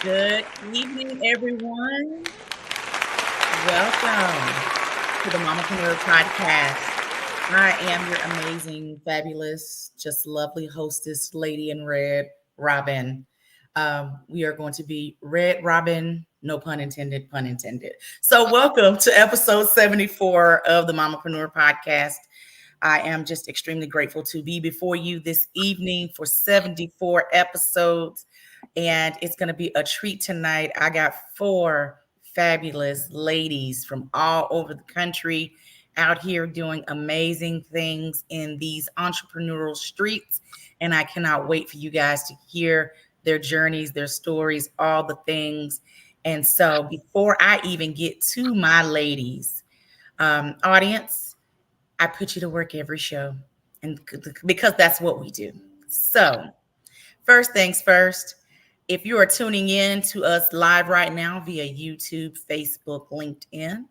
Good evening, everyone. Welcome to the Mamapreneur podcast. I am your amazing, fabulous, just lovely hostess, lady in red, Robin. We are going to be Red Robin, no pun intended, pun intended. So, welcome to episode 74 of the Mamapreneur podcast. I am just extremely grateful to be before you this evening for 74 episodes. And it's going to be a treat tonight. I got four fabulous ladies from all over the country out here doing amazing things in these entrepreneurial streets. And I cannot wait for you guys to hear their journeys, their stories, all the things. And so, before I even get to my ladies, audience, I put you to work every show, and because that's what we do. So, first things first, if you are tuning in to us live right now via YouTube, Facebook, LinkedIn,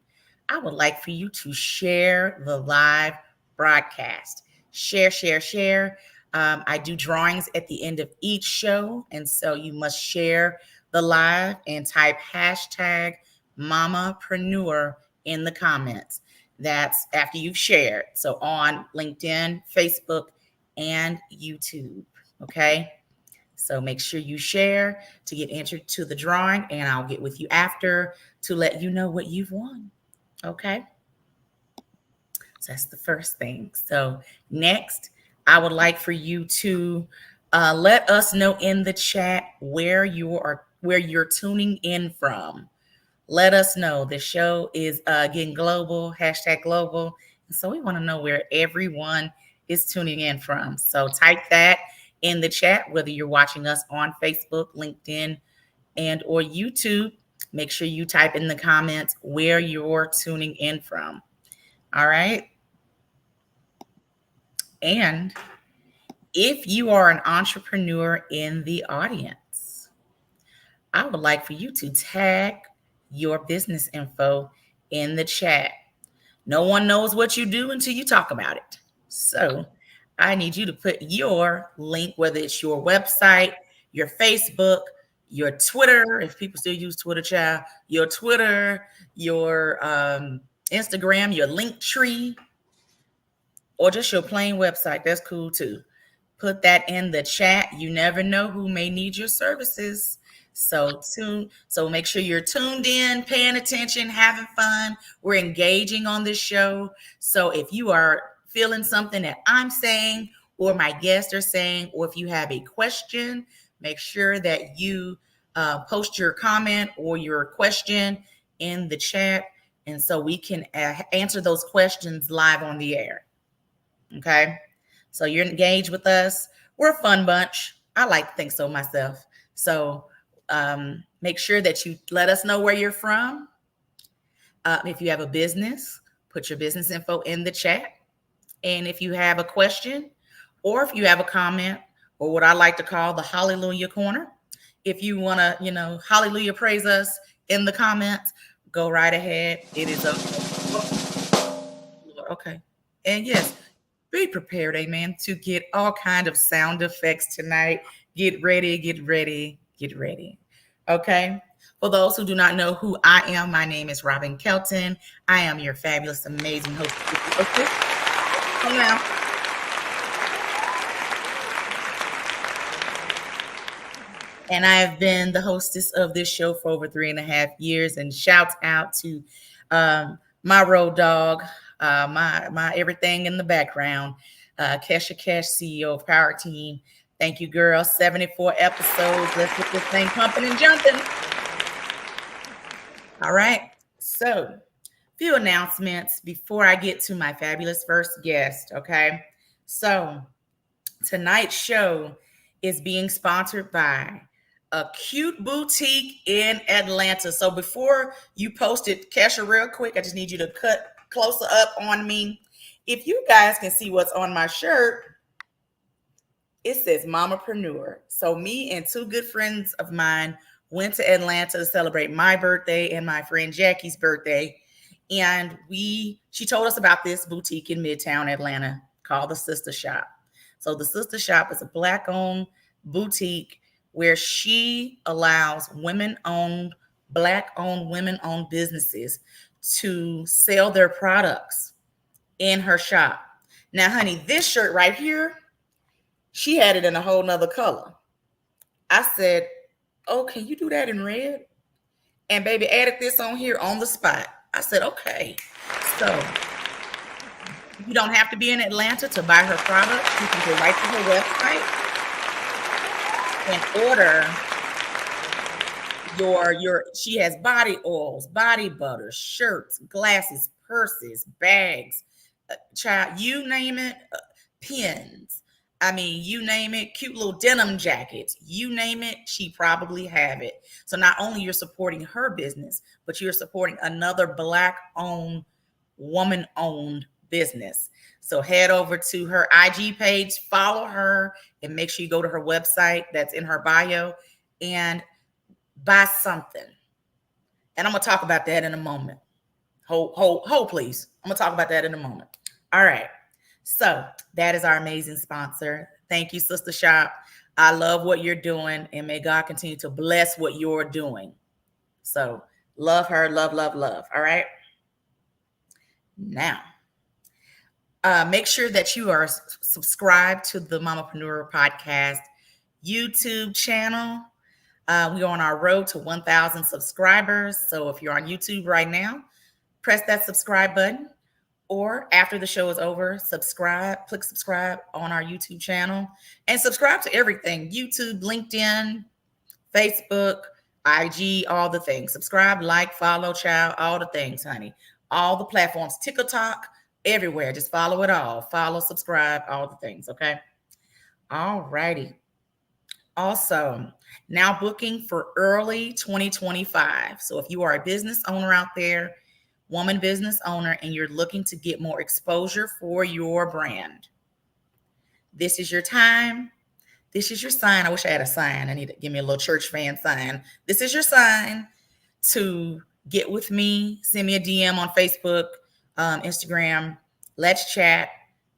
I would like for you to share the live broadcast. Share, share, share. I do drawings at the end of each show, and so you must share the live and type hashtag Mamapreneur in the comments. That's after you've shared. So on LinkedIn, Facebook, and YouTube. Okay. So make sure you share to get entered to the drawing, and I'll get with you after to let you know what you've won. Okay. So that's the first thing. So next, I would like for you to let us know in the chat where you're tuning in from. Let us know. The show is getting global, hashtag global. And so we want to know where everyone is tuning in from. So type that in the chat, whether you're watching us on Facebook, LinkedIn, and or YouTube. Make sure you type in the comments where you're tuning in from. All right. And if you are an entrepreneur in the audience, I would like for you to tag your business info in the chat. No one knows what you do until you talk about it. So I need you to put your link, whether it's your website, your Facebook, your Twitter, if people still use Twitter, child, your Twitter, your Instagram, your link tree, or just your plain website. That's cool too. Put that in the chat. You never know who may need your services. So make sure you're tuned in, paying attention, having fun. We're engaging on this show. So if you are feeling something that I'm saying or my guests are saying, or if you have a question, make sure that you post your comment or your question in the chat. And so we can answer those questions live on the air. Okay. So you're engaged with us. We're a fun bunch. I like to think so myself. So make sure that you let us know where you're from. If you have a business, put your business info in the chat. And if you have a question or if you have a comment or what I like to call the Hallelujah Corner, if you want to, hallelujah praise us in the comments, go right ahead. It is okay. And yes, be prepared, amen, to get all kind of sound effects tonight. Get ready, get ready, get ready. Okay. For those who do not know who I am, my name is Robin Kelton. I am your fabulous, amazing host. Come now. And I have been the hostess of this show for over 3.5 years. And shouts out to my road dog, my everything in the background, Kesha Cash, CEO of Power Team. Thank you, girl. 74 episodes. Let's get this thing pumping and jumping. All right. So, few announcements before I get to my fabulous first guest. Okay. So, tonight's show is being sponsored by a cute boutique in Atlanta. So before you post it, Kesha, real quick, I just need you to cut closer up on me. If you guys can see what's on my shirt, it says Mamapreneur. So me and two good friends of mine went to Atlanta to celebrate my birthday and my friend Jackie's birthday. And she told us about this boutique in Midtown Atlanta called the Sister Shop. So the Sister Shop is a Black-owned boutique where she allows women-owned, Black-owned, women-owned businesses to sell their products in her shop. Now, honey, this shirt right here, she had it in a whole nother color. I said, oh, can you do that in red? And baby added this on here on the spot. I said, okay. So you don't have to be in Atlanta to buy her product. You can go right to her website and order she has body oils, body butter, shirts, glasses, purses, bags, child, you name it, pins. I mean, you name it, cute little denim jackets, you name it, she probably have it. So not only you're supporting her business, but you're supporting another Black owned, woman owned business. So head over to her IG page, follow her, and make sure you go to her website that's in her bio and buy something. And I'm going to talk about that in a moment. Hold, please. I'm going to talk about that in a moment. All right. So that is our amazing sponsor. Thank you, Sister Shop. I love what you're doing, and may God continue to bless what you're doing. So love her, love, love, love. All right. Now, make sure that you are subscribed to the Mamapreneur podcast YouTube channel. We're on our road to 1,000 subscribers. So if you're on YouTube right now, press that subscribe button, or after the show is over, click subscribe on our YouTube channel, and subscribe to everything: YouTube, LinkedIn, Facebook, IG, all the things. Subscribe, like, follow, child, all the things, honey. All the platforms, TikTok, everywhere. Just follow it all. Follow, subscribe, all the things, okay? All righty. Also, now booking for early 2025. So if you are a business owner out there, woman business owner, and you're looking to get more exposure for your brand, this is your time. This is your sign. I wish I had a sign. I need to give me a little church fan sign. This is your sign to get with me. Send me a DM on Facebook, Instagram. Let's chat,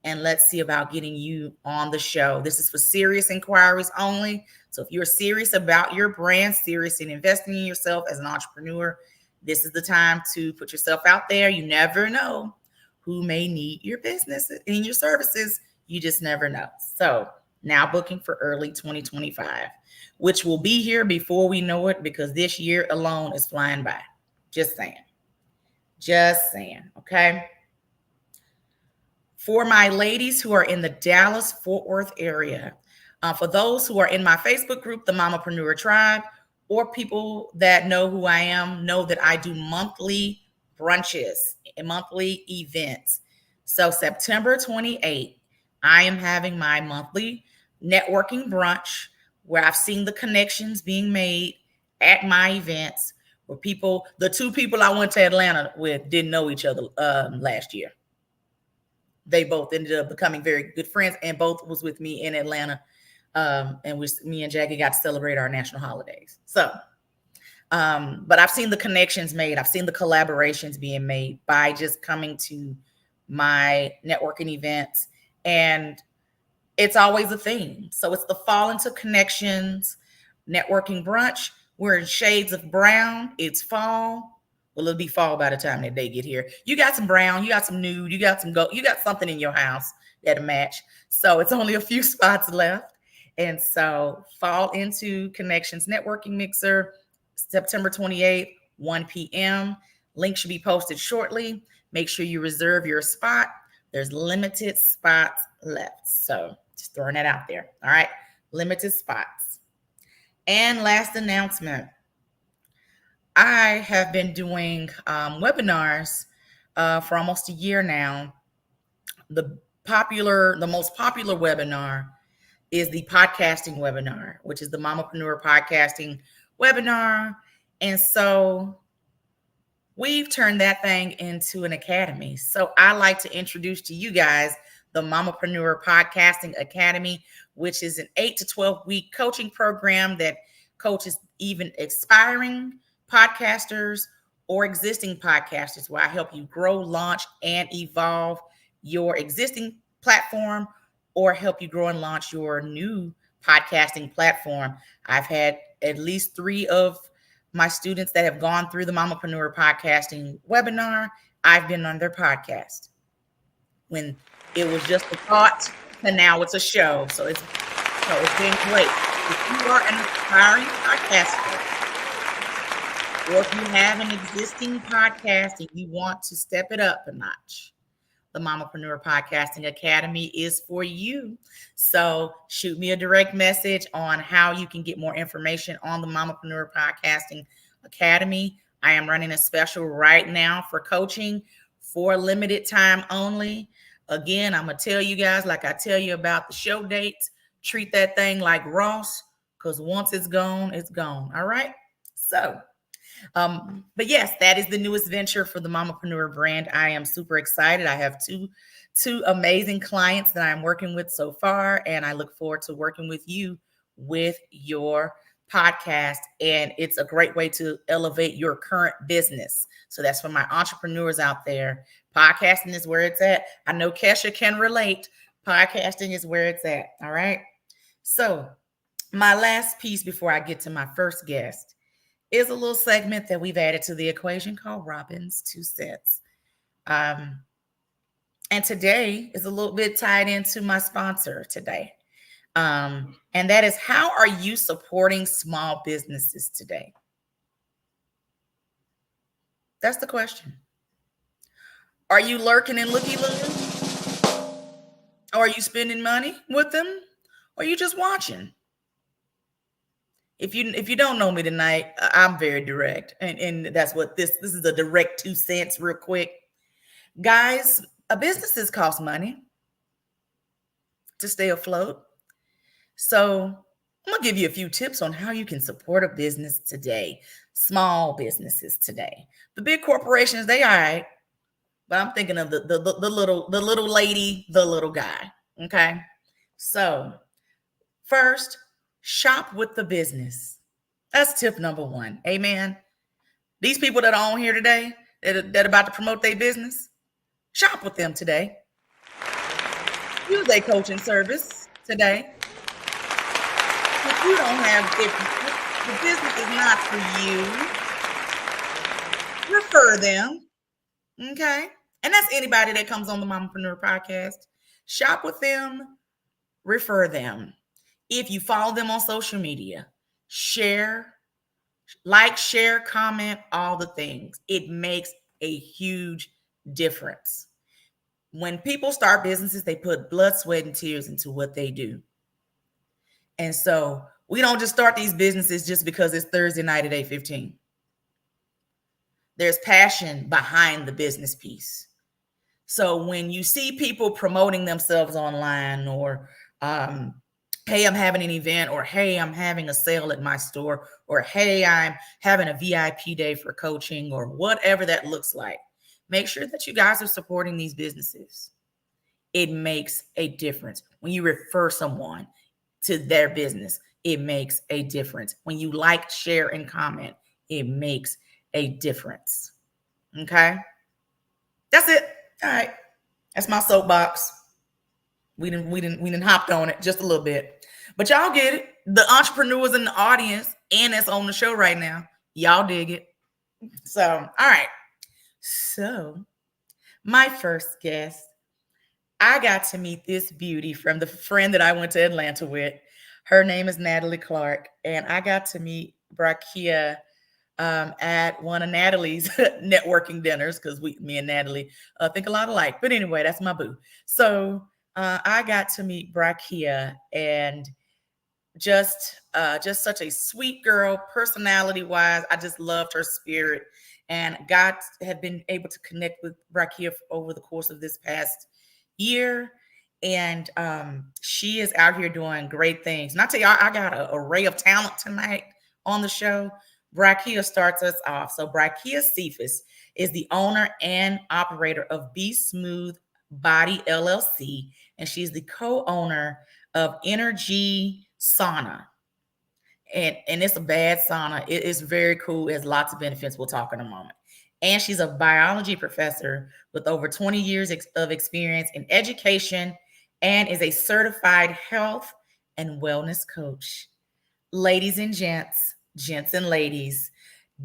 and let's see about getting you on the show. This is for serious inquiries only. So if you're serious about your brand, serious in investing in yourself as an entrepreneur, this is the time to put yourself out there. You never know who may need your business and your services. You just never know. So now booking for early 2025, which will be here before we know it, because this year alone is flying by. Just saying. Just saying. Okay. For my ladies who are in the Dallas-Fort Worth area, for those who are in my Facebook group, the Mamapreneur Tribe, or people that know who I am, know that I do monthly brunches and monthly events. So September 28th, I am having my monthly networking brunch where I've seen the connections being made at my events, where the two people I went to Atlanta with didn't know each other last year. They both ended up becoming very good friends, and both was with me in Atlanta. And me and Jackie got to celebrate our national holidays. So, but I've seen the connections made. I've seen the collaborations being made by just coming to my networking events. And it's always a theme. So it's the Fall into Connections networking brunch. We're in shades of brown. It's fall. Well, it'll be fall by the time that they get here. You got some brown, you got some nude, you got some gold, you got something in your house that'll match. So it's only a few spots left. And so Fall into Connections networking mixer, September 28th, 1 p.m. Link should be posted shortly. Make sure you reserve your spot. There's limited spots left. So just throwing that out there. All right. Limited spots. And last announcement. I have been doing webinars for almost a year now. The most popular webinar is the podcasting webinar, which is the Mamapreneur podcasting webinar. And so we've turned that thing into an academy. So I like to introduce to you guys the Mamapreneur Podcasting Academy, which is an 8 to 12 week coaching program that coaches even aspiring podcasters or existing podcasters, where I help you grow, launch, and evolve your existing platform, or help you grow and launch your new podcasting platform. I've had at least 3 of my students that have gone through the Mamapreneur podcasting webinar. I've been on their podcast when it was just a thought, and now it's a show. So it's been great. If you are an aspiring podcaster, or if you have an existing podcast and you want to step it up a notch, the Mamapreneur Podcasting Academy is for you. So shoot me a direct message on how you can get more information on the Mamapreneur Podcasting Academy. I am running a special right now for coaching for limited time only. Again, I'm going to tell you guys, like I tell you about the show dates, treat that thing like Ross, because once it's gone, it's gone. All right. So, but yes, that is the newest venture for the Mamapreneur brand. I am super excited. I have two amazing clients that I'm working with so far, and I look forward to working with you with your podcast. And it's a great way to elevate your current business. So that's for my entrepreneurs out there. Podcasting is where it's at. I know Kesha can relate. Podcasting is where it's at. All right. So my last piece before I get to my first guest is a little segment that we've added to the equation called Robin's 2 cents. And today is a little bit tied into my sponsor today. And that is, how are you supporting small businesses today? That's the question. Are you lurking and looky-loo? Or are you spending money with them? Or are you just watching? If you don't know me tonight, I'm very direct. And that's what this is, a direct 2 cents real quick. Guys, businesses cost money to stay afloat. So I'm going to give you a few tips on how you can support a business today, small businesses today. The big corporations, they all right, but I'm thinking of the little lady, the little guy, okay? So first, shop with the business. That's tip number 1. Amen. These people that are on here today, that about to promote their business, shop with them today. Use their coaching service today. If you don't have, if the business is not for you, refer them. Okay. And that's anybody that comes on the Mamapreneur podcast. Shop with them, refer them. If you follow them on social media, share, share, comment, all the things. It makes a huge difference. When people start businesses, they put blood, sweat, and tears into what they do. And so we don't just start these businesses just because it's Thursday night at 8:15. There's passion behind the business piece. So when you see people promoting themselves online, or hey, I'm having an event, or hey, I'm having a sale at my store, or hey, I'm having a VIP day for coaching, or whatever that looks like, make sure that you guys are supporting these businesses. It makes a difference. When you refer someone to their business, it makes a difference. When you like, share, and comment, it makes a difference. Okay? That's it. All right. That's my soapbox. We didn't hopped on it just a little bit. But y'all get it. The entrepreneurs in the audience and that's on the show right now, y'all dig it. So, all right. So, my first guest, I got to meet this beauty from the friend that I went to Atlanta with. Her name is Natalie Clark, and I got to meet Brakia at one of Natalie's networking dinners, because me and Natalie think a lot alike. But anyway, that's my boo. So I got to meet Brakia, and just such a sweet girl, personality wise. I just loved her spirit, and God had been able to connect with Brakia over the course of this past year. And she is out here doing great things. And I tell you, I got an array of talent tonight on the show. Brakia starts us off. So Brakia Cephas is the owner and operator of Be Smooth Body LLC, and she's the co-owner of Energy Sauna. And it's a bad sauna. It is very cool. It has lots of benefits. We'll talk in a moment. And she's a biology professor with over 20 years of experience in education, and is a certified health and wellness coach. Ladies and gents and ladies,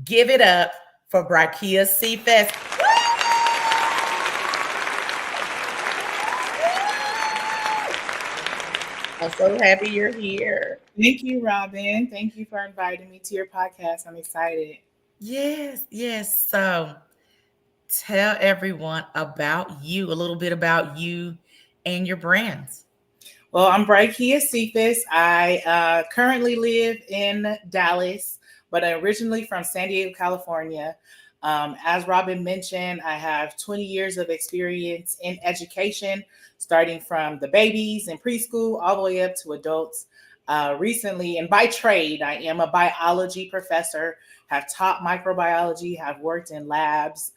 give it up for Brakia Cephas. I'm so happy you're here. Thank you, Robin. Thank you for inviting me to your podcast. I'm excited. Yes, yes. So tell everyone about you, a little bit about you and your brands. Well, I'm Brakia Cephas. I currently live in Dallas, but I'm originally from San Diego, California. As Robin mentioned, I have 20 years of experience in education, starting from the babies in preschool all the way up to adults. Recently, and by trade, I am a biology professor, have taught microbiology, have worked in labs,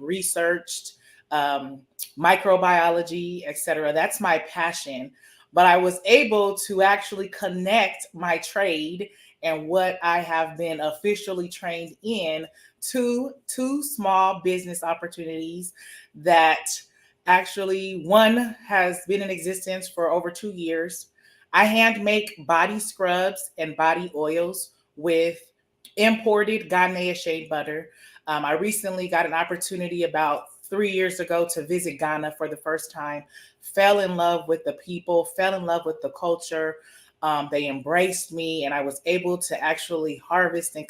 researched um, microbiology, etc. That's my passion, but I was able to actually connect my trade and what I have been officially trained in to two small business opportunities that actually one has been in existence for over 2 years. I hand make body scrubs and body oils with imported Ghanaian shea butter. I recently got an opportunity about 3 years ago to visit Ghana for the first time, fell in love with the people, fell in love with the culture. They embraced me, and I was able to actually harvest and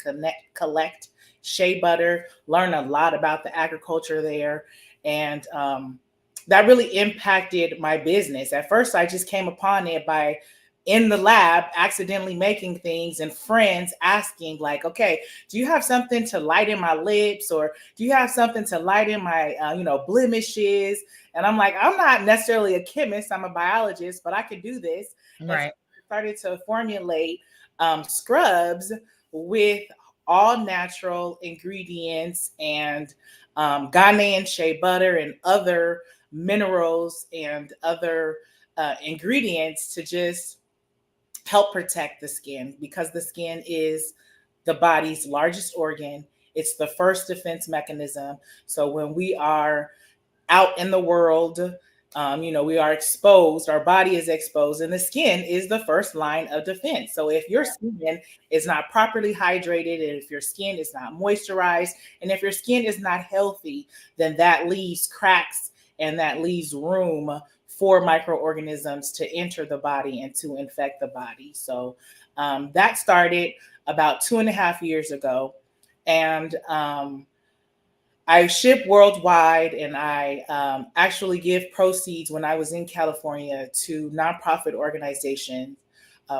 collect shea butter, learn a lot about the agriculture there. And that really impacted my business. At first, I just came upon it by in the lab accidentally making things and friends asking like, okay, do you have something to lighten my lips, or do you have something to lighten my blemishes? And I'm like, I'm not necessarily a chemist, I'm a biologist, but I could do this. And so Right. I started to formulate scrubs with all natural ingredients and Ghanaian shea butter and other minerals and other ingredients to just help protect the skin, because the skin is the body's largest organ. It's the first defense mechanism. So when we are out in the world, we are exposed, our body is exposed, and the skin is the first line of defense. So if your skin is not properly hydrated, and if your skin is not moisturized, and if your skin is not healthy, then that leaves cracks and that leaves room for microorganisms to enter the body and to infect the body. So that started about 2.5 years ago. And I ship worldwide, and I actually give proceeds when I was in California to nonprofit organizations,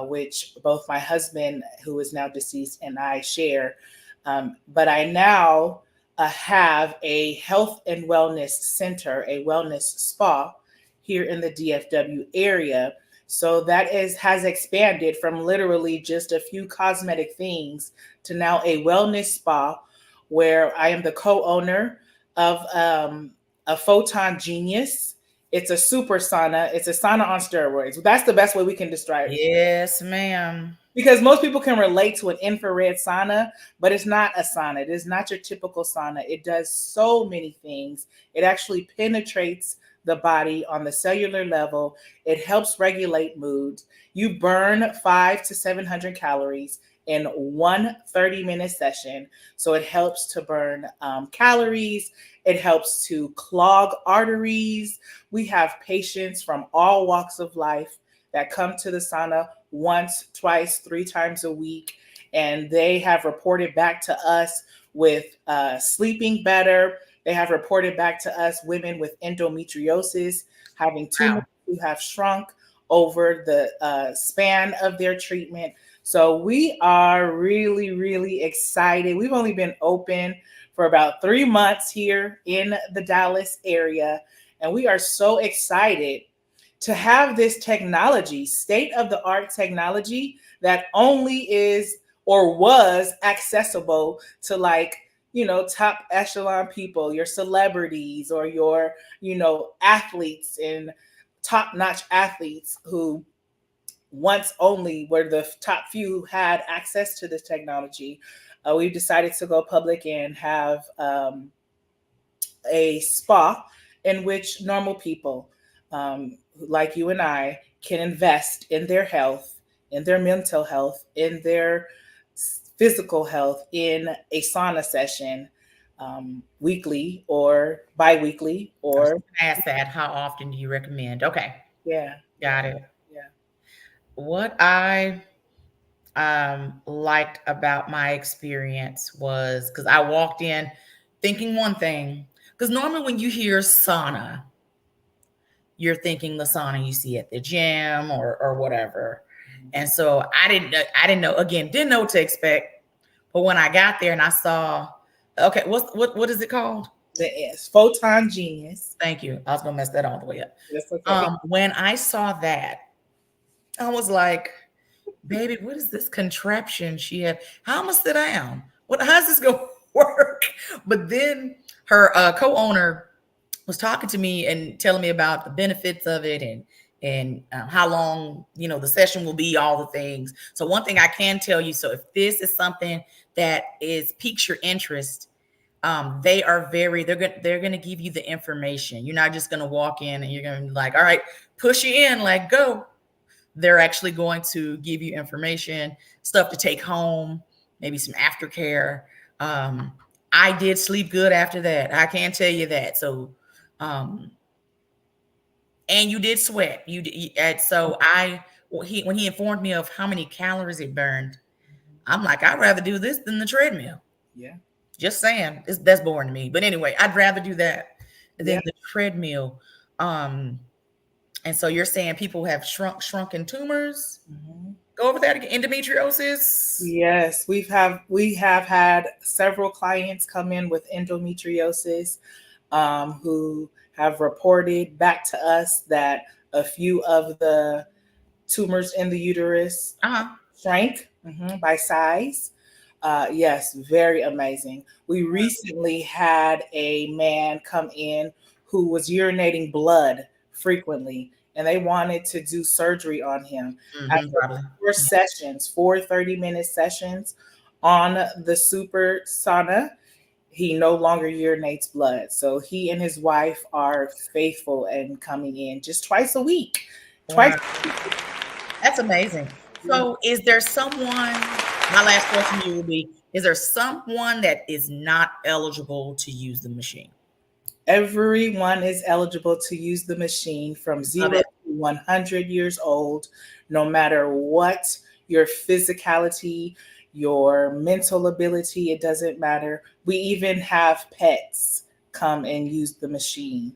which both my husband, who is now deceased, and I share. But I now have a health and wellness center, a wellness spa here in the DFW area. So that has expanded from literally just a few cosmetic things to now a wellness spa, where I am the co-owner of a Photon Genius. It's a super sauna. It's a sauna on steroids. That's the best way we can describe it, Yes, ma'am. because most people can relate to an infrared sauna, but it's not a sauna. It is not your typical sauna. It does so many things. It actually penetrates the body on the cellular level. It helps regulate mood. You burn 5 to 700 calories in one 30-minute session. So it helps to burn calories. It helps to clog arteries. We have patients from all walks of life that come to the sauna once, twice, 3 times a week, and they have reported back to us with sleeping better. They have reported back to us women with endometriosis having tumors Wow. who have shrunk over the span of their treatment. So we are really, really excited. We've only been open for about 3 months here in the Dallas area, and we are so excited to have this technology, state of the art technology that only is or was accessible to, like, top echelon people, your celebrities, or your, athletes and top notch athletes who once only were the top few who had access to this technology. We've decided to go public and have a spa in which normal people, like you and I, can invest in their health, in their mental health, in their physical health in a sauna session, weekly or bi-weekly I was or gonna ask that. How often do you recommend? Okay, yeah, yeah, got it. yeah. What I liked about my experience was because I walked in thinking one thing. Because normally when you hear sauna, you're thinking the sauna you see at the gym or whatever. And so I didn't know, again, didn't know what to expect. But when I got there and I saw, okay, what is it called? The S, Photon Genius. Thank you. I was gonna mess that all the way up. That's okay. When I saw that, I was like, baby, what is this contraption she had? How I'm gonna sit down? How's this gonna work? But then her co-owner was talking to me and telling me about the benefits of it and how long the session will be, all the things. So one thing I can tell you, so if this is something that is piques your interest, they're gonna give you the information. You're not just gonna walk in and you're gonna be like, all right, push you in, like go. They're actually going to give you information, stuff to take home, maybe some aftercare. um, I did sleep good after that, I can tell you that. So um, and you did sweat. And so when he informed me of how many calories it burned, I'm like, I'd rather do this than the treadmill. Yeah. Just saying, that's boring to me. But anyway, I'd rather do that Yeah. than the treadmill. Um, and so you're saying people have shrunken tumors? Mhm. Go over that again. Endometriosis. Yes, we have had several clients come in with endometriosis, who have reported back to us that a few of the tumors in the uterus Uh-huh. shrank, by size. Yes, very amazing. We recently had a man come in who was urinating blood frequently, and they wanted to do surgery on him. Mm-hmm, After probably. four Yeah. sessions, 30-minute sessions on the super sauna, he no longer urinates blood. So he and his wife are faithful and coming in just twice a week. Twice. Wow. That's amazing. So is there someone, my last question to you will be, is there someone that is not eligible to use the machine? Everyone is eligible to use the machine from Love 0 it. to 100 years old, no matter what your physicality, your mental ability, it doesn't matter. We even have pets come and use the machine.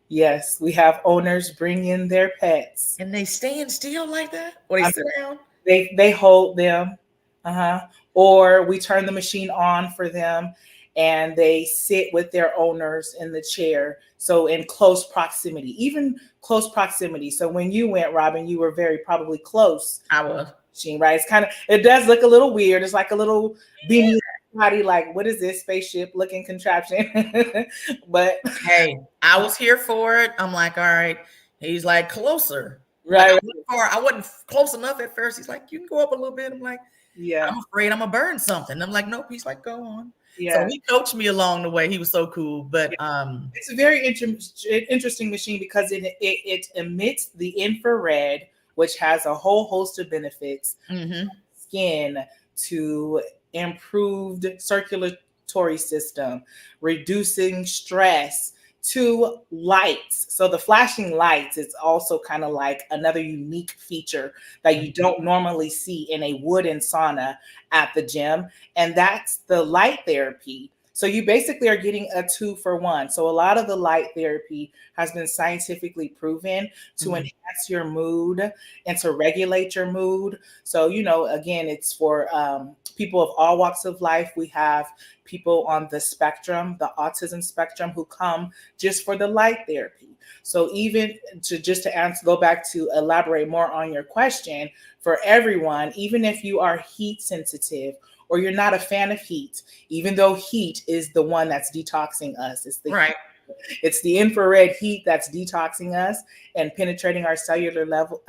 Yes, we have owners bring in their pets. And they stand still like that? Or they sit down? They hold them, uh-huh, or we turn the machine on for them, and they sit with their owners in the chair. So in close proximity, even close proximity. So when you went, Robin, you were very probably close. I was. Machine, right? It does look a little weird. It's like a little beanie body, like what is this spaceship looking contraption? But Hey, I was here for it. I'm like, all right. He's like, closer. Like right, I wasn't close enough at first. He's like, you can go up a little bit. I'm like, yeah, I'm afraid I'm gonna burn something. I'm like, nope. He's like, go on. So yeah. he coached me along the way. He was so cool. But It's a very interesting machine because it emits the infrared, which has a whole host of benefits. mhm. Skin, to improved circulatory system, reducing stress, to lights. So the flashing lights is also kind of like another unique feature that you don't normally see in a wooden sauna at the gym, and that's the light therapy. So you basically are getting a 2-for-1. So a lot of the light therapy has been scientifically proven to Mhm. enhance your mood and to regulate your mood. So, again, it's for people of all walks of life. We have people on the spectrum, the autism spectrum, who come just for the light therapy. So even to answer, go back to elaborate more on your question, for everyone, even if you are heat sensitive or you're not a fan of heat, even though heat is the one that's detoxing us, Right. it's the infrared heat that's detoxing us and penetrating our cellular level,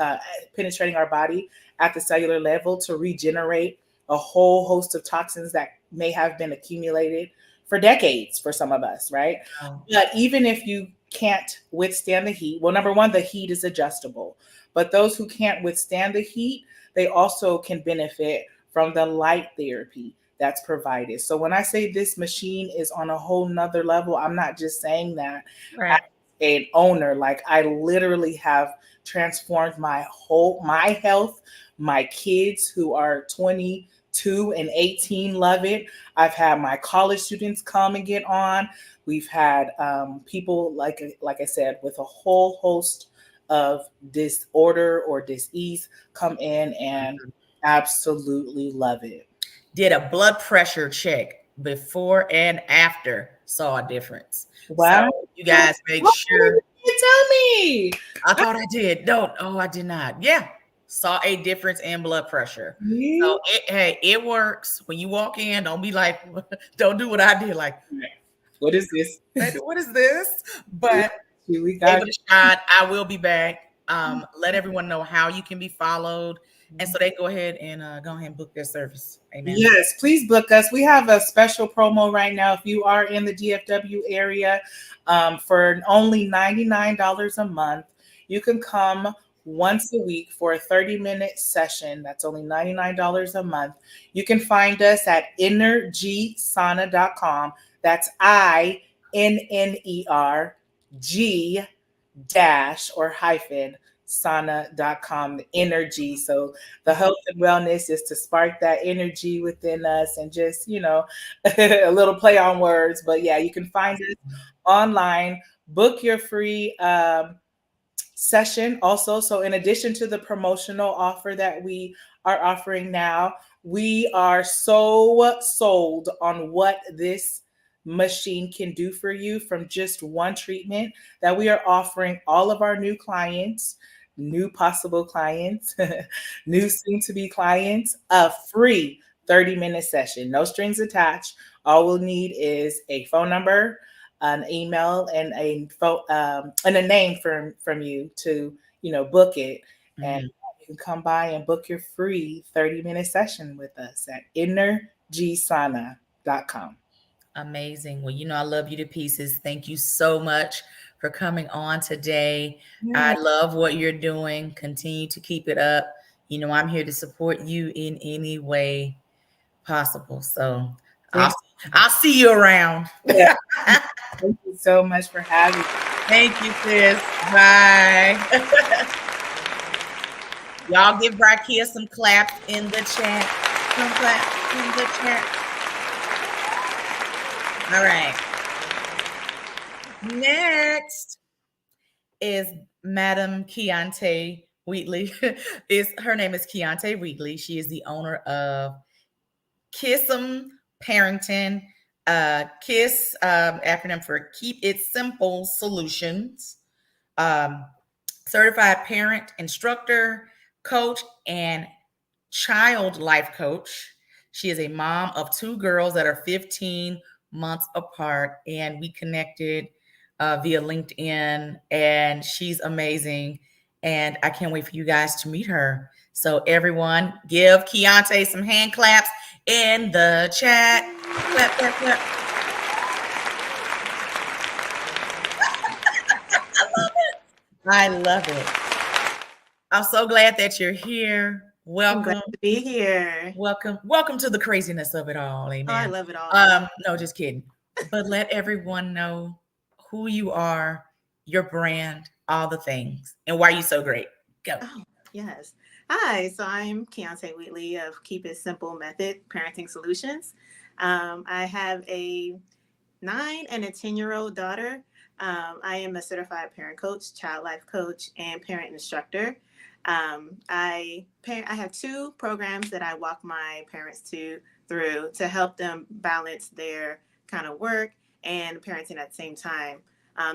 penetrating our body at the cellular level to regenerate a whole host of toxins that may have been accumulated for decades for some of us, right? Oh, But even if you can't withstand the heat. Well, number one, the heat is adjustable, but those who can't withstand the heat, they also can benefit from the light therapy that's provided. So when I say this machine is on a whole nother level, I'm not just saying that Right. an owner. Like I literally have transformed my health. My kids who are 22 and 18 love it. I've had my college students come and get on. We've had people like I said with a whole host of disorder or disease come in and Mhm. absolutely love it. Did a blood pressure check before and after, saw a difference. So Wow. you guys make What sure. did you tell me? I thought I did. Don't. Oh, I did not. Yeah. Saw a difference in blood pressure. So You? hey, it works. When you walk in, don't be like, don't do what I did. Like, What is this? what is this? But We gave got it a shot. I will be back. Let everyone know how you can be followed. And you. so they go ahead and book their service. Amen. Yes, please book us. We have a special promo right now. If you are in the DFW area, for only $99 a month, you can come once a week for a 30-minute session. That's only $99 a month. You can find us at innergsauna.com. That's INNER dash or hyphen sauna.com, the energy. So the health and wellness is to spark that energy within us and just, a little play on words. But yeah, you can find us online, book your free session also. So, in addition to the promotional offer that we are offering now, we are so sold on what this machine can do for you from just one treatment that we are offering all of our new clients, new possible clients, new soon to be clients, a free 30-minute session, no strings attached. All we'll need is a phone number, an email, and and a name from you to book it, and Mhm. you can come by and book your free 30-minute session with us at innergsauna.com. Amazing. Well, I love you to pieces. Thank you so much for coming on today. I Yeah, love what you're doing. Continue to keep it up. I'm here to support you in any way possible. So I'll thank I'll see you around. yeah, thank you so much for having me. Thank you, sis. Bye. Y'all give Brakia some claps in the chat. Some claps in the chat. All right. Next is Madam Keontae Wheatley. Is her name is Keontae Wheatley. She is the owner of Kiss'em Parenting. KISS, acronym for Keep It Simple Solutions. Um, Certified parent, instructor, coach, and child life coach. She is a mom of two girls that are 15 months apart, and we connected via LinkedIn, and she's amazing. And I can't wait for you guys to meet her. So, everyone, give Keontae some hand claps in the chat. Clap, clap, clap. I love it. I'm so glad that you're here. I'm glad Welcome. to be here. Welcome to the craziness of it all. Oh, I Amen. love it all. No, just kidding. But let everyone know who you are, your brand, all the things, and why you're so great. Go. Oh, yes. Hi, so I'm Keontae Wheatley of Keep It Simple Method Parenting Solutions. I have a 9 and a 10-year-old daughter. I am a certified parent coach, child life coach, and parent instructor. I have two programs that I walk my parents through to help them balance their kind of work and parenting at the same time.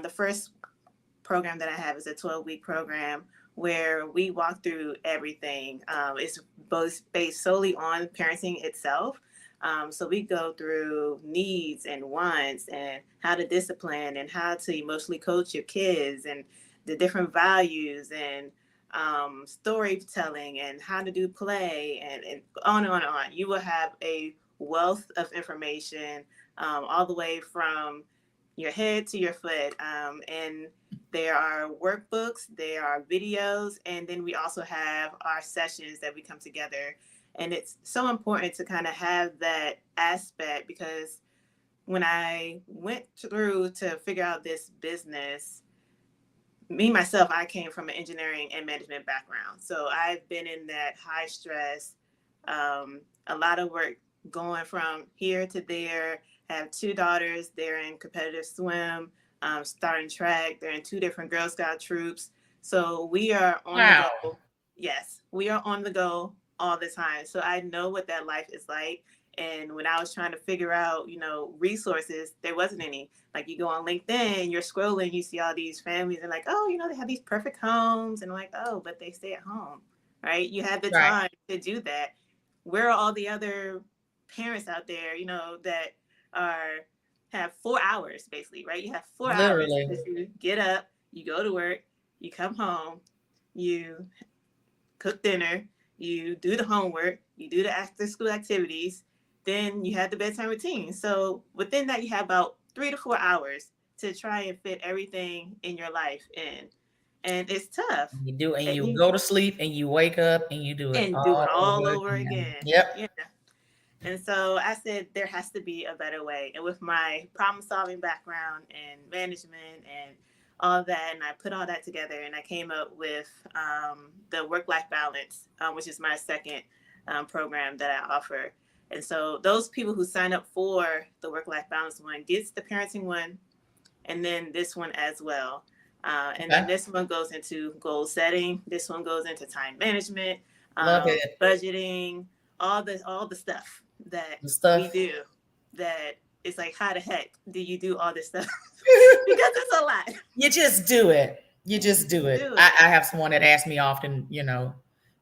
The first program that I have is a 12-week program where we walk through everything. It's both based solely on parenting itself. So we go through needs and wants and how to discipline and how to emotionally coach your kids and the different values and storytelling and how to do play and on and on and on. You will have a wealth of information all the way from your head to your foot. And there are workbooks, there are videos, and then we also have our sessions that we come together. And it's so important to kind of have that aspect, because when I went through to figure out this business, me myself, I came from an engineering and management background. So I've been in that high stress, a lot of work going from here to there. I have two daughters. They're in competitive swim, starting track. They're in two different Girl Scout troops. So we are on the Wow. go. Yes, we are on the go all the time. So I know what that life is like. And when I was trying to figure out, resources, there wasn't any. Like, you go on LinkedIn, you're scrolling, you see all these families and like, oh, they have these perfect homes, and like, oh, but they stay at home, right? You have the Right. time to do that. Where are all the other parents out there, that are have 4 hours basically, right? You have 4 hours Literally. to get up, you go to work, you come home, you cook dinner, you do the homework, you do the after school activities, then you have the bedtime routine. So within that, you have about 3 to 4 hours to try and fit everything in your life in. And it's tough. You do, and And you you go to sleep and you wake up and you do it and do it all all over over again. again. Yep. Yeah. And so I said there has to be a better way. And with my problem solving background and management and all that, and I put all that together, and I came up with the work life balance, which is my second program that I offer. And so those people who sign up for the work life balance one gets the parenting one, and then this one as well. And then Okay. this one goes into goal setting. This one goes into time management, Love it. budgeting, all the stuff that The we stuff. do. That it's like, how the heck do you do all this stuff? Because it's a lot. You just do it. You You just just do it. do I, it. I have someone that asks me often,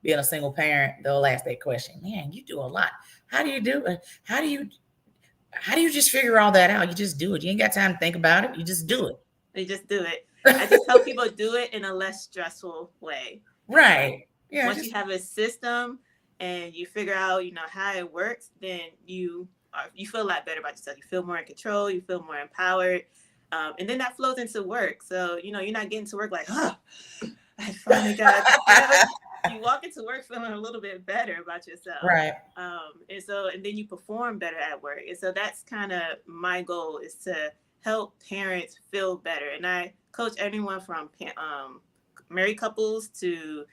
being a single parent, they'll ask that question. Man, you do a lot. How do you do it? How do you just figure all that out? You just do it. You ain't got time to think about it. You just do it. You just do it. I just help people do it in a less stressful way. Like, Right. Yeah, once you just have a system and you figure out, how it works, then you feel a lot better about yourself. You feel more in control. You feel more empowered, and then that flows into work. So you're not getting to work like, oh, I finally got. You walk into work feeling a little bit better about yourself, right. and then you perform better at work. And so that's kind of my goal, is to help parents feel better. And I coach anyone from married couples to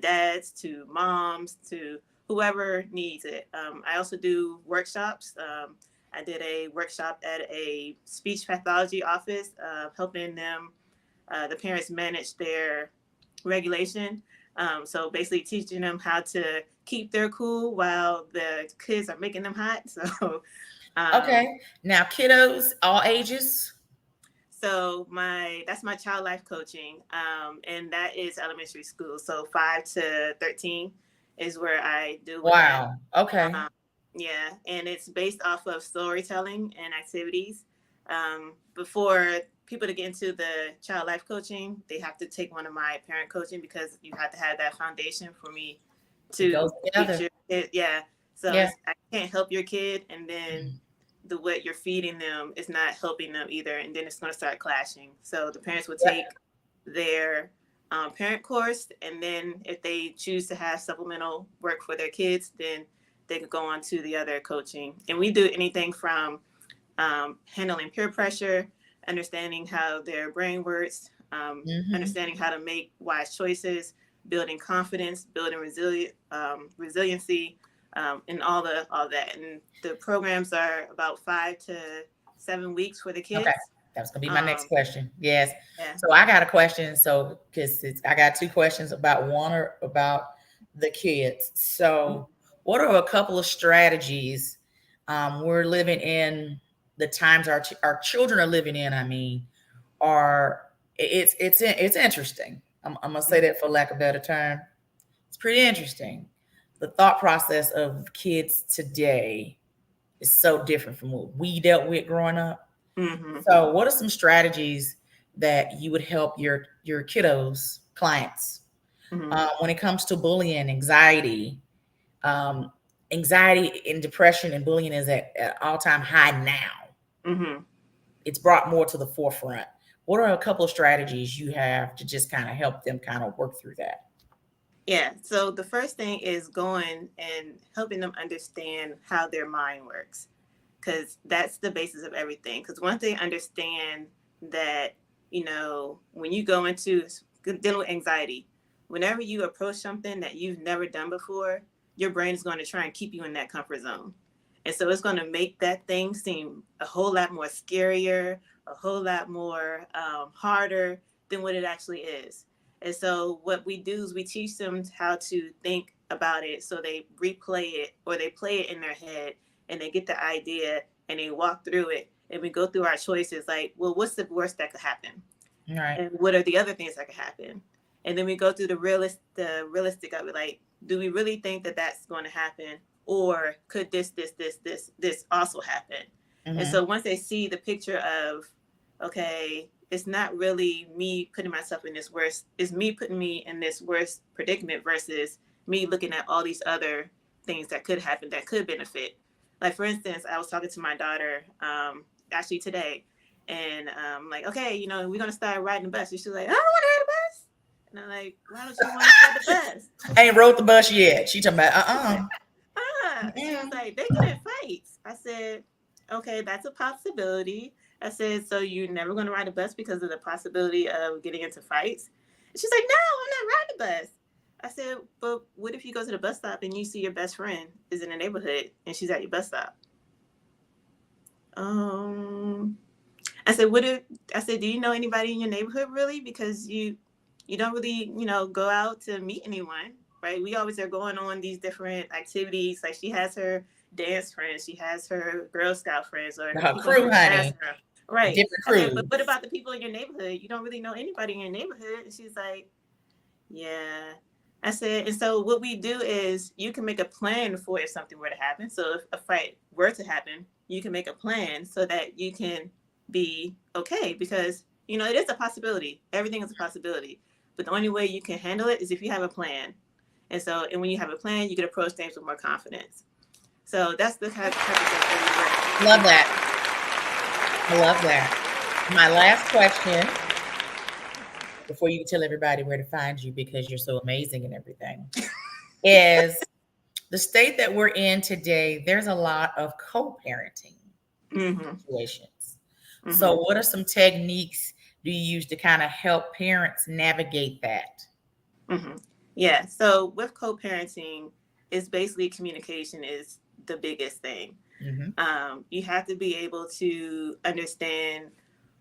dads to moms to whoever needs it. I also do workshops. I did a workshop at a speech pathology office, helping them, the parents, manage their regulation. So basically teaching them how to keep their cool while the kids are making them hot. So, um, Okay. Now, kiddos, all ages. so that's my child life coaching, and that is elementary school. So 5 to 13 is where I do with that. Wow. Okay. Um, yeah, and it's based off of storytelling and activities. Before people to get into the child life coaching, they have to take one of my parent coaching, because you have to have that foundation for me It goes to teach together. your kid. Yeah, so Yeah. I can't help your kid, and then the what you're feeding them is not helping them either, and then it's going to start clashing. So the parents will Yeah. take their parent course, and then if they choose to have supplemental work for their kids, then they could go on to the other coaching. And we do anything from handling peer pressure, understanding how their brain works, Mm-hmm. understanding how to make wise choices, building confidence, building resiliency, and all that. And the programs are about 5 to 7 weeks for the Okay. kids. That's gonna be my next Um, question. Yes. yeah. So I got a question. So because I got two questions about one or about the kids. So what are a couple of strategies? We're living in the times our children are living in. I mean, are it's interesting. I'm gonna say that for lack of a better term. It's pretty interesting. The thought process of kids today is so different from what we dealt with growing up. Mm-hmm. So, what are some strategies that you would help your kiddos, clients, Mm-hmm. when it comes to bullying, anxiety? Anxiety and depression and bullying is at all time high now. Mm-hmm. it's brought more to the forefront. What are a couple of strategies you have to just kind of help them kind of work through that? Yeah. So the first thing is going and helping them understand how their mind works, because that's the basis of everything. Because once they understand that, when you go into dealing with anxiety, whenever you approach something that you've never done before, your brain is going to try and keep you in that comfort zone. And so it's going to make that thing seem a whole lot more scarier, a whole lot more harder than what it actually is. And so what we do is we teach them how to think about it, so they replay it or they play it in their head, and they get the idea and they walk through it, and we go through our choices like, well, what's the worst that could happen? Right. And what are the other things that could happen? And then we go through the realistic of it, like, do we really think that that's going to happen? Or could this also happen? Mm-hmm. And so once they see the picture of, okay, it's not really me putting myself in this worst, it's me putting me in this worst predicament versus me looking at all these other things that could happen that could benefit. Like, for instance, I was talking to my daughter actually today, and like, okay, we're going to start riding the bus. And she's like, I don't want to ride the bus. And I'm like, why don't you want to ride the bus? I ain't rode the bus yet. She talking about, She was like, they get in fights. I said, okay, that's a possibility. I said, so you're never going to ride a bus because of the possibility of getting into fights? And she's like, no, I'm not riding the bus. I said, but what if you go to the bus stop and you see your best friend is in the neighborhood and she's at your bus stop? I said, do you know anybody in your neighborhood really? Because you don't really, go out to meet anyone, right? We always are going on these different activities. Like, she has her dance friends, she has her Girl Scout friends, or her crew, honey. Right. Different crews. I said, but what about the people in your neighborhood? You don't really know anybody in your neighborhood. And she's like, yeah. I said, and so what we do is you can make a plan for if something were to happen. So if a fight were to happen, you can make a plan so that you can be okay, because, it is a possibility. Everything is a possibility. But the only way you can handle it is if you have a plan. And when you have a plan, you can approach things with more confidence. So that's the type of stuff that we work. Love that. I love that. My last question, before you tell everybody where to find you because you're so amazing and everything, is the state that we're in today, there's a lot of co-parenting situations. Mm-hmm. So what are some techniques do you use to kind of help parents navigate that? Mm-hmm. Yeah. So with co-parenting, it's basically communication is the biggest thing. Mm-hmm. You have to be able to understand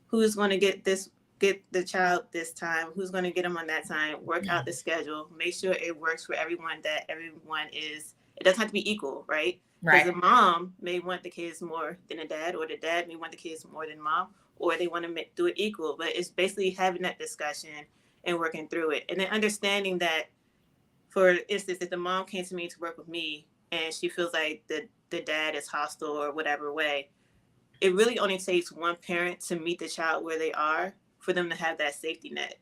who's going to get the child this time, who's going to get them on that time, work out the schedule, make sure it works for everyone, that everyone it doesn't have to be equal, right? Because the mom may want the kids more than the dad, or the dad may want the kids more than mom, or they want to do it equal. But it's basically having that discussion and working through it. And then understanding that, for instance, if the mom came to me to work with me and she feels like the dad is hostile or whatever way, it really only takes one parent to meet the child where they are for them to have that safety net.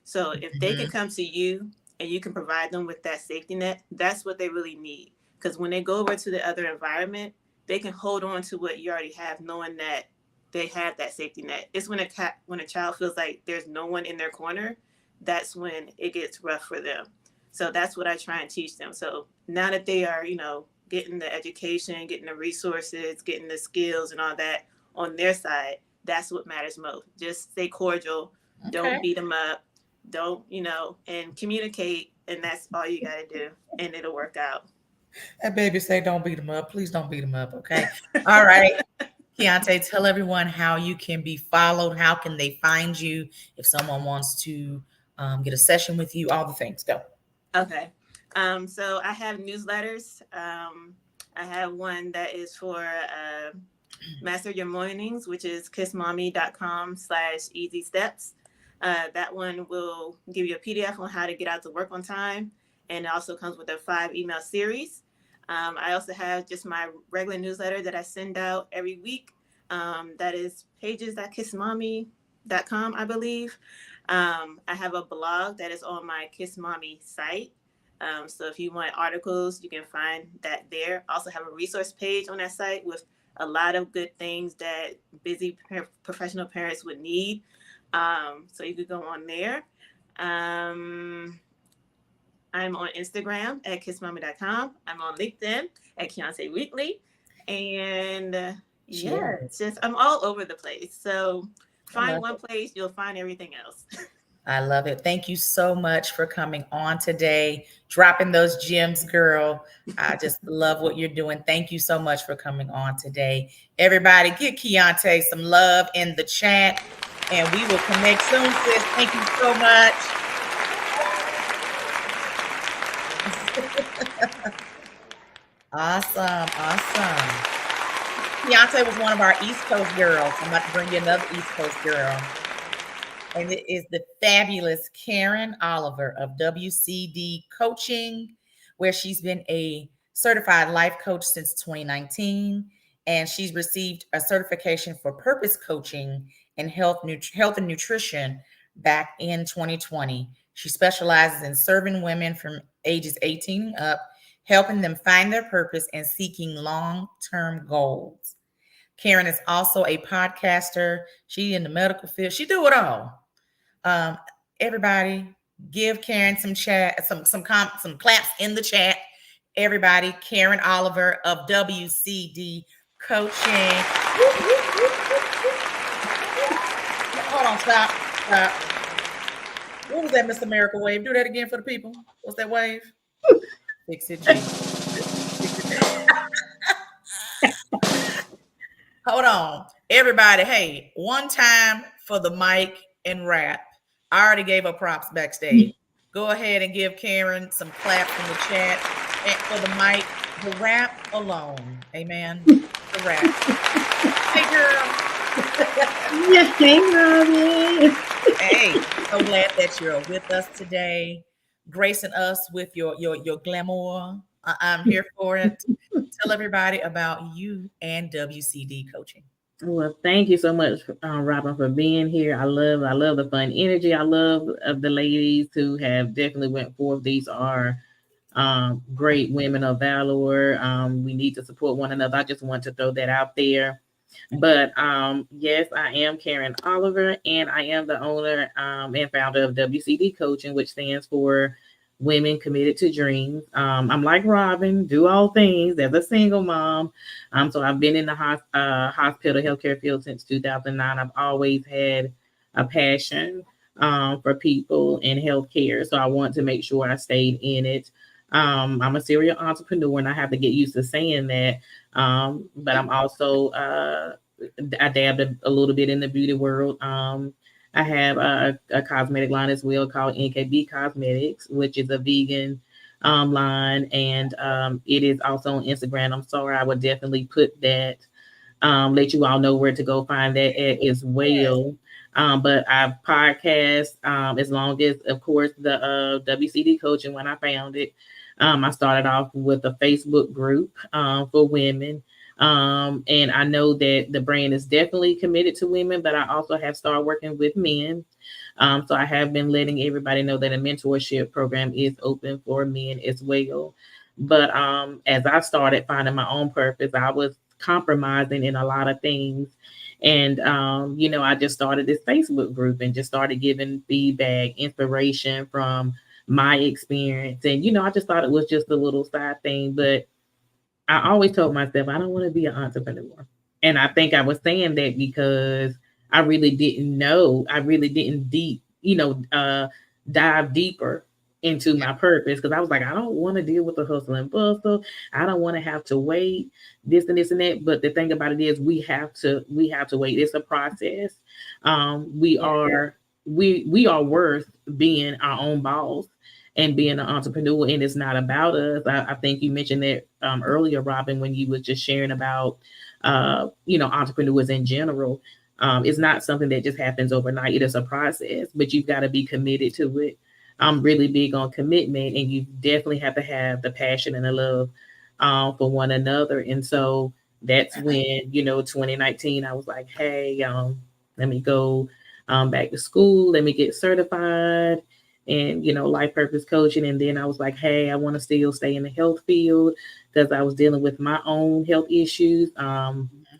So if they can come to you and you can provide them with that safety net, that's what they really need. Because when they go over to the other environment, they can hold on to what you already have, knowing that they have that safety net. It's when a child feels like there's no one in their corner, that's when it gets rough for them. So that's what I try and teach them. So now that they are, getting the education, getting the resources, getting the skills and all that on their side, that's what matters most. Just stay cordial. Okay. Don't beat them up. Don't, and communicate. And that's all you got to do. And it'll work out. That baby say, don't beat them up. Please don't beat them up. Okay. All right. Keontae, tell everyone how you can be followed. How can they find you if someone wants to get a session with you? All the things. Go. Okay. So I have newsletters. I have one that is for Master Your Mornings, which is kissmommy.com/easy steps. That one will give you a PDF on how to get out to work on time. And it also comes with a 5-email series. I also have just my regular newsletter that I send out every week. That is pages.kissmommy.com, I believe. I have a blog that is on my Kiss Mommy site. So if you want articles, you can find that there. I also have a resource page on that site with a lot of good things that busy professional parents would need. So you could go on there. Um, I'm on Instagram at kissmommy.com. I'm on LinkedIn at Keontae Weekly. And yeah, Sure. it's just I'm all over the place. So I find love one it. place, you'll find everything else. I love it. Thank you so much for coming on today, dropping those gems, girl. I just love what you're doing. Thank you so much for coming on today. Everybody, give Keontae some love in the chat, and we will connect soon, sis. Thank you so much. Awesome. Awesome. Keontae was one of our East Coast girls. I'm about to bring you another East Coast girl. And it is the fabulous Karen Oliver of WCD Coaching, where she's been a certified life coach since 2019. And she's received a certification for purpose coaching and health and nutrition back in 2020. She specializes in serving women from ages 18 and up, helping them find their purpose and seeking long-term goals. Karen is also a podcaster. She in the medical field. She do it all. Um, Everybody, give Karen some chat, some claps in the chat. Everybody, Karen Oliver of WCD Coaching. Hold on, stop. What was that, Mr. Miracle Wave? Do that again for the people. What's that wave? Fix it, G. Hold on. Everybody, hey, one time for the mic and rap. I already gave her props backstage. Go ahead and give Karen some claps in the chat. And for the mic, the rap alone. Amen. The rap. Hey, girl. Yeah, hey, Robin. Hey, so glad that you're with us today, gracing us with your glamour. I'm here for it. Tell everybody about you and WCD Coaching. Well, thank you so much, Robin, for being here. I love the fun energy. I love the ladies who have definitely went forth. These are great women of valor. We need to support one another. I just want to throw that out there. But yes, I am Karen Oliver, and I am the owner and founder of WCD Coaching, which stands for Women Committed to Dreams. I'm like Robin, do all things as a single mom. So I've been in the hospital healthcare field since 2009. I've always had a passion for people in healthcare, so I want to make sure I stayed in it. I'm a serial entrepreneur, and I have to get used to saying that. But I'm also I dabbed a little bit in the beauty world. I have a cosmetic line as well called NKB Cosmetics, which is a vegan line, and it is also on Instagram. I'm sorry, I would definitely put that, let you all know where to go find that at as well. But I've podcast as long as, of course, the WCD coaching when I found it. I started off with a Facebook group for women. And I know that the brand is definitely committed to women, but I also have started working with men. So I have been letting everybody know that a mentorship program is open for men as well. But as I started finding my own purpose, I was compromising in a lot of things. And, I just started this Facebook group and just started giving feedback, inspiration from my experience. And, I just thought it was just a little side thing, but I always told myself I don't want to be an entrepreneur. And I think I was saying that because I really didn't know. I really didn't dive deeper into my purpose, because I was like, I don't want to deal with the hustle and bustle. I don't want to have to wait this and this and that. But the thing about it is we have to wait. It's a process. We are worth being our own boss and being an entrepreneur, and it's not about us. I think you mentioned that earlier, Robin, when you was just sharing about entrepreneurs in general. It's not something that just happens overnight. It is a process, but you've got to be committed to it. I'm really big on commitment, and you definitely have to have the passion and the love for one another. And so that's when 2019, I was like, hey, let me go back to school, let me get certified and life purpose coaching. And then I was like, hey, I want to still stay in the health field because I was dealing with my own health issues.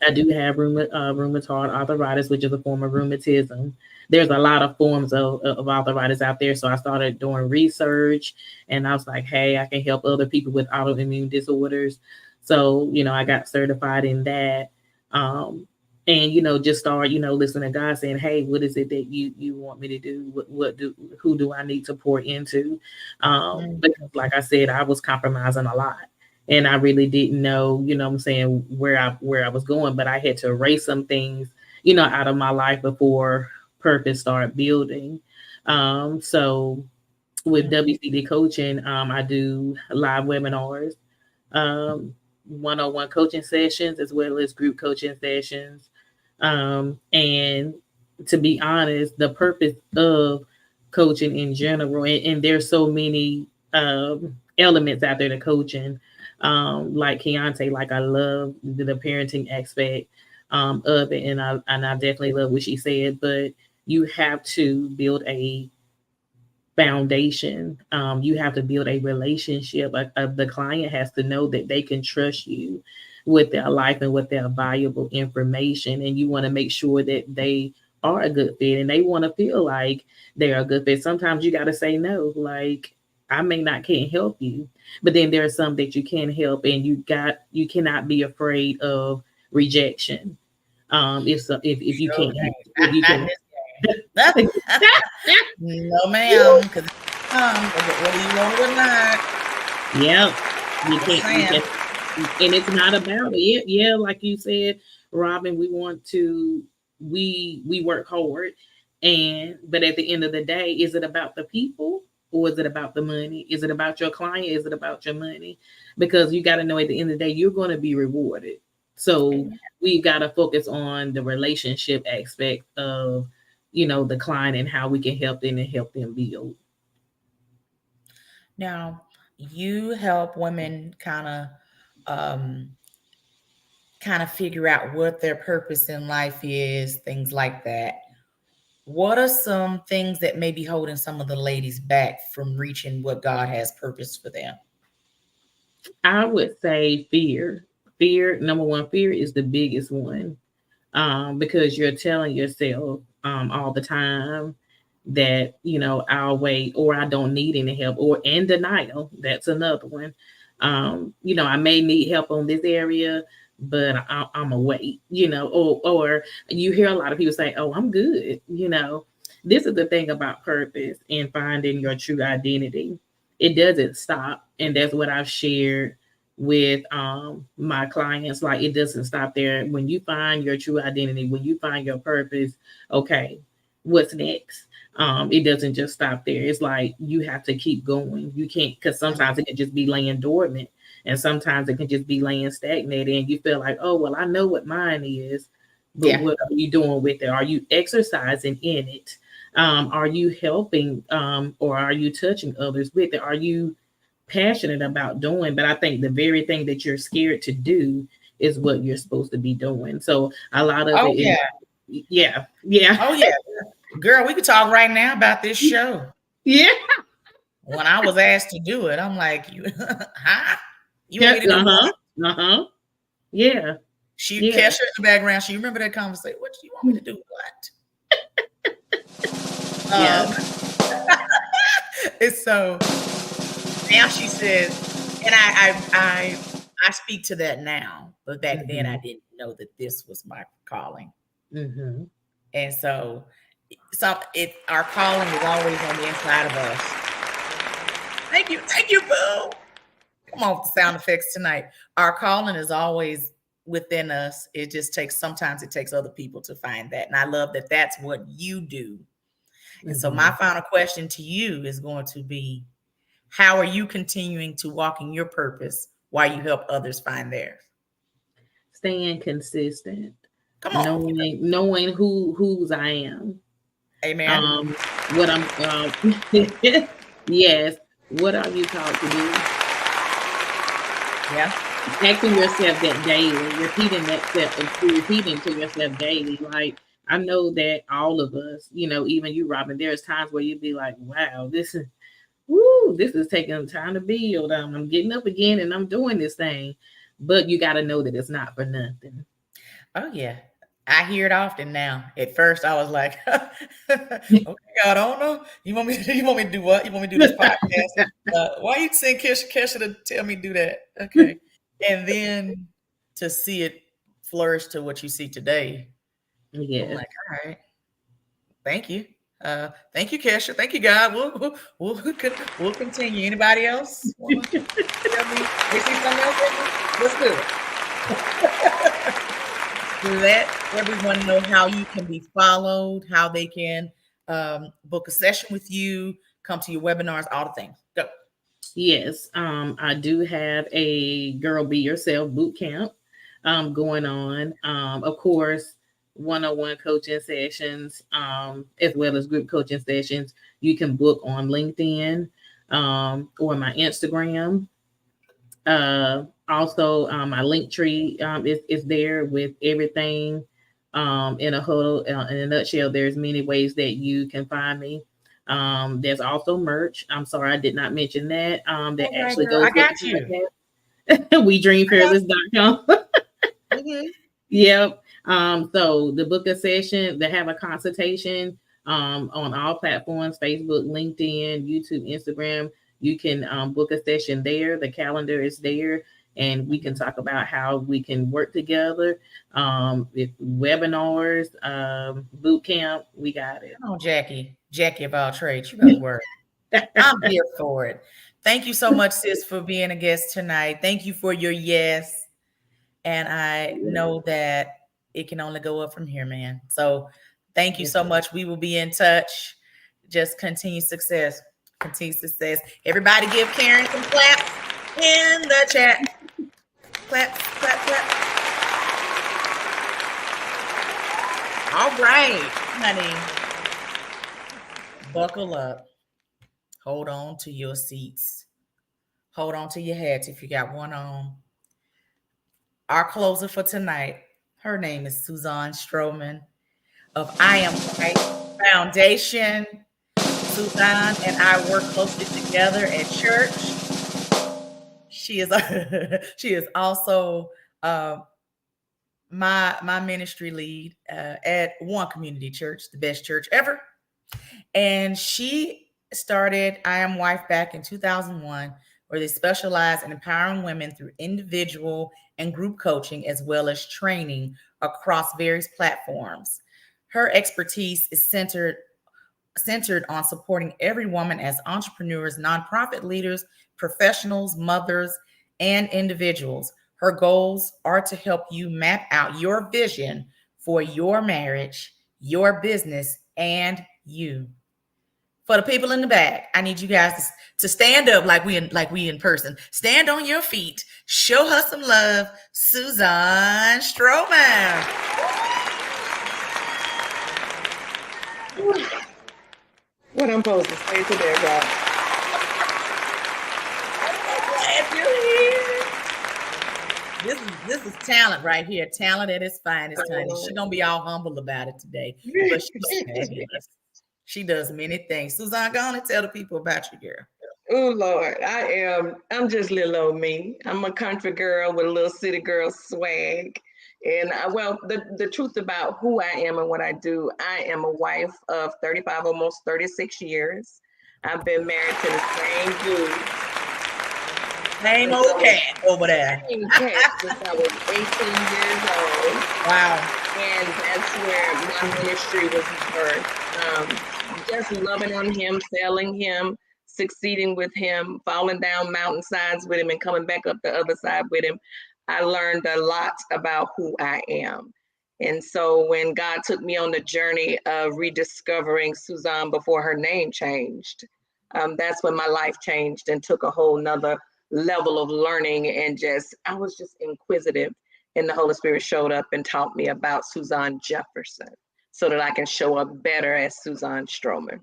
I do have rheumatoid arthritis, which is a form of rheumatism. There's a lot of forms of arthritis out there. So I started doing research and I was like, hey, I can help other people with autoimmune disorders. So, I got certified in that. Um, and, just start, listening to God saying, hey, what is it that you want me to do? Who do I need to pour into? Because like I said, I was compromising a lot and I really didn't know, what I'm saying, where I was going, but I had to erase some things, out of my life before purpose started building. So with WCD coaching, I do live webinars, one-on-one coaching sessions, as well as group coaching sessions. And to be honest, the purpose of coaching in general, and there's so many elements out there to coaching. Like Keontae, like I love the parenting aspect of it, and I definitely love what she said. But you have to build a foundation. You have to build a relationship. The client has to know that they can trust you with their life and with their valuable information, and you want to make sure that they are a good fit and they want to feel like they're a good fit. Sometimes you got to say no, like I may not can't help you, but then there are some that you can help, and you cannot be afraid of rejection. If you can't, if you can. No, ma'am. Because whether you want it or not. Yep. You can't. And it's not about it. Yeah, like you said, Robin, we work hard, but at the end of the day, is it about the people or is it about the money? Is it about your client? Is it about your money? Because you got to know at the end of the day, you're going to be rewarded. So we've got to focus on the relationship aspect of, the client and how we can help them and help them build. Now, you help women kind of figure out what their purpose in life is, things like that. What are some things that may be holding some of the ladies back from reaching what God has purposed for them? I would say fear. Fear, number one, fear is the biggest one. Because you're telling yourself all the time that I'll wait, or I don't need any help, or in denial. That's another one. I may need help on this area, but I'm a wait. Or you hear a lot of people say, "Oh, I'm good." This is the thing about purpose and finding your true identity. It doesn't stop, and that's what I've shared with my clients. Like, it doesn't stop there. When you find your true identity, when you find your purpose, okay, what's next? It doesn't just stop there. It's like you have to keep going. You can't, because sometimes it can just be laying dormant, and sometimes it can just be laying stagnated, and you feel like, oh well, I know what mine is, but what are you doing with it? Are you exercising in it? Are you helping, or are you touching others with it? Are you passionate about doing? But I think the very thing that you're scared to do is what you're supposed to be doing. So a lot of it is, yeah. Oh yeah, girl, we could talk right now about this show. Yeah. When I was asked to do it, I'm like, you, huh? You want me to do what? Yeah. She Kesha in the background. She remember that conversation. What do you want me to do? What? It's so. Now she says, and I speak to that now, but back then I didn't know that this was my calling. And so our calling is always on the inside of us. Thank you, boo. Come on, sound effects tonight. Our calling is always within us. It just sometimes it takes other people to find that. And I love that that's what you do. And so my final question to you is going to be, how are you continuing to walk in your purpose while you help others find theirs? Staying consistent. Come on. Knowing whose I am. Amen. What I'm yes. What are you called to do? Yeah. Asking yourself that daily, repeating to yourself daily. Like, I know that all of us, even you, Robin, there's times where you'd be like, wow, this is taking time to build. I'm getting up again and I'm doing this thing. But you got to know that it's not for nothing. Oh yeah. I hear it often now. At first I was like, okay, God, I don't know. You want me to do what? You want me to do this podcast? Why you saying Kesha to tell me to do that? Okay. And then to see it flourish to what you see today, I'm Yes. like, all right, thank you. Thank you, Kesha. Thank you, God. We'll continue. Anybody else want to tell me? They see something else in me? Let's do it. Let everyone know how you can be followed, how they can book a session with you, come to your webinars, all the things. Go. Yes, I do have a Girl Be Yourself boot camp going on. Of course, one-on-one coaching sessions, as well as group coaching sessions. You can book on LinkedIn or my Instagram. Also, my link tree is there with everything in a huddle. In a nutshell, there's many ways that you can find me. There's also merch. I'm sorry I did not mention that. That All right, actually girl. I goes with got you. the podcast. WeDreamFearless.com. Mhm. Yep. So the book a session, they have a consultation on all platforms, Facebook, LinkedIn, YouTube, Instagram. You can book a session there. The calendar is there, and we can talk about how we can work together. With webinars, boot camp, we got it. Come on, Jackie. Jackie of all trades. You better work. I'm here for it. Thank you so much, sis, for being a guest tonight. Thank you for your yes. And I know that it can only go up from here, man. So thank you so much. We will be in touch. Just continue success. Continue success. Everybody give Karen some claps in the chat. Clap, clap, clap. All right, honey. Buckle up. Hold on to your seats. Hold on to your hats if you got one on. Our closer for tonight, her name is Suzanne Stroman of I Am White Foundation. Suzanne and I work closely together at church. She is she is also uh, my ministry lead at One Community Church, the best church ever. And she started I Am Wife back in 2001, where they specialize in empowering women through individual and group coaching, as well as training across various platforms. Her expertise is centered on supporting every woman as entrepreneurs, nonprofit leaders, professionals, mothers, and individuals. Her goals are to help you map out your vision for your marriage, your business, and you. For the people in the back, I need you guys to stand up like we in person. Stand on your feet. Show her some love, Suzanne Stroman. What I'm supposed to say to that This is talent right here. Talent at its finest, honey. She's gonna be all humble about it today, but she's guy? fabulous. She does many things. Suzanne, go on and tell the people about you, girl. Oh Lord, I'm just little old me. I'm a country girl with a little city girl swag. And well, the truth about who I am and what I do, I am a wife of 35, almost 36 years. I've been married to the same dude. Same old cat over there. Same cat since I was 18 years old. Wow. And that's where my ministry was birthed. Just loving on him, failing him, succeeding with him, falling down mountainsides with him, and coming back up the other side with him. I learned a lot about who I am. And so when God took me on the journey of rediscovering Suzanne before her name changed, that's when my life changed and took a whole nother level of learning. And I was just inquisitive. And the Holy Spirit showed up and taught me about Suzanne Jefferson so that I can show up better as Suzanne Stroman.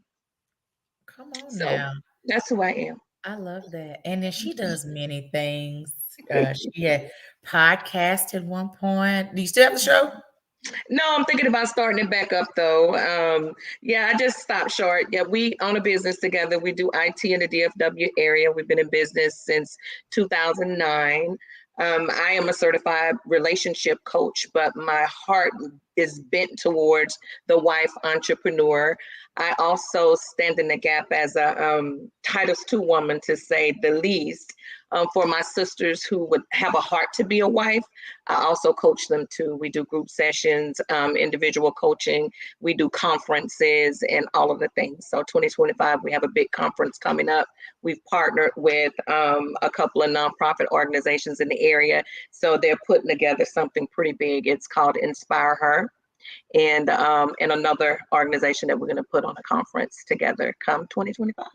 Come on So now. that's who I am. I love that. And then she does many things. She had podcast at one point. Do you still have the show? No, I'm thinking about starting it back up though. Yeah, I just stopped short. Yeah, we own a business together. We do IT in the DFW area. We've been in business since 2009. I am a certified relationship coach, but my heart is bent towards the wife entrepreneur. I also stand in the gap as a Titus II woman, to say the least, for my sisters who would have a heart to be a wife. I also coach them too. We do group sessions, individual coaching. We do conferences and all of the things. So 2025, we have a big conference coming up. We've partnered with a couple of nonprofit organizations in the area. So they're putting together something pretty big. It's called Inspire Her. And another organization that we're going to put on a conference together come 2025.